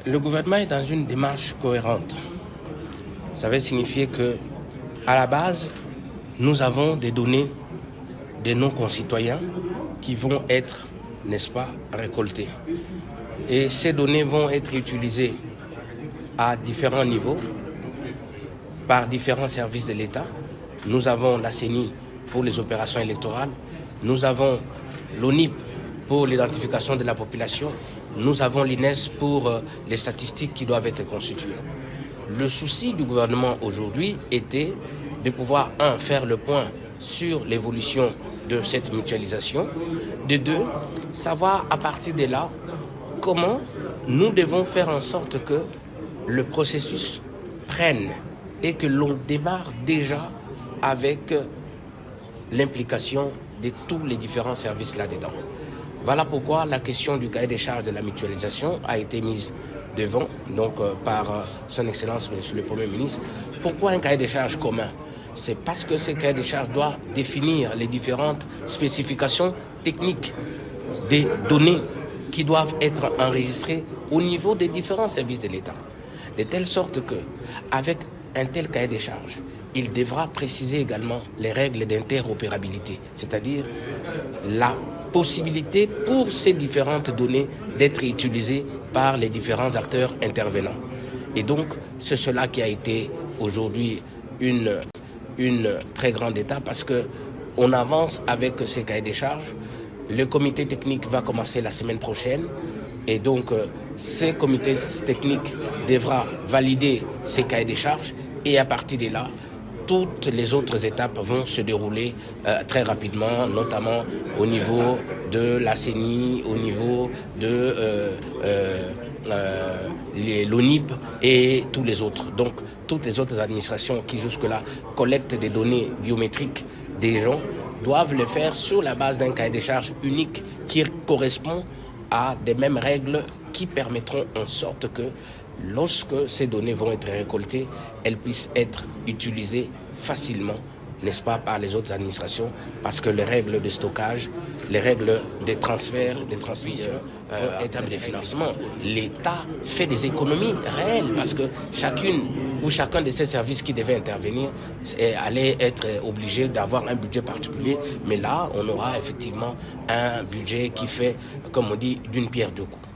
Le gouvernement est dans une démarche cohérente. Ça veut signifier que, à la base, nous avons des données de nos concitoyens qui vont être, n'est-ce pas, récoltées. Et ces données vont être utilisées à différents niveaux, par différents services de l'État. Nous avons la CENI pour les opérations électorales, nous avons l'ONIP pour l'identification de la population, nous avons l'INES pour les statistiques qui doivent être constituées. Le souci du gouvernement aujourd'hui était de pouvoir, faire le point sur l'évolution de cette mutualisation, de deux, savoir à partir de là comment nous devons faire en sorte que le processus prenne et que l'on démarre déjà avec l'implication de tous les différents services là-dedans. Voilà pourquoi la question du cahier des charges de la mutualisation a été mise devant, par son Excellence, Monsieur le Premier ministre. Pourquoi un cahier des charges commun? C'est parce que ce cahier des charges doit définir les différentes spécifications techniques des données qui doivent être enregistrées au niveau des différents services de l'État. De telle sorte que, avec un tel cahier des charges, il devra préciser également les règles d'interopérabilité, c'est-à-dire la possibilité pour ces différentes données d'être utilisées par les différents acteurs intervenants. Et donc, c'est cela qui a été aujourd'hui une très grande étape parce qu'on avance avec ces cahiers des charges. Le comité technique va commencer la semaine prochaine et donc ce comité technique devra valider ces cahiers des charges et à partir de là, toutes les autres étapes vont se dérouler très rapidement, notamment au niveau de la CENI, au niveau de l'ONIP et tous les autres. Donc, toutes les autres administrations qui jusque-là collectent des données biométriques des gens doivent le faire sur la base d'un cahier des charges unique qui correspond à des mêmes règles qui permettront en sorte que lorsque ces données vont être récoltées, elles puissent être utilisées facilement, n'est-ce pas, par les autres administrations, parce que les règles de stockage, les règles des transferts, des transmissions, en termes de financement, l'État fait des économies réelles, parce que chacun de ces services qui devait intervenir allait être obligé d'avoir un budget particulier, mais là, on aura effectivement un budget qui fait, comme on dit, d'une pierre deux coups.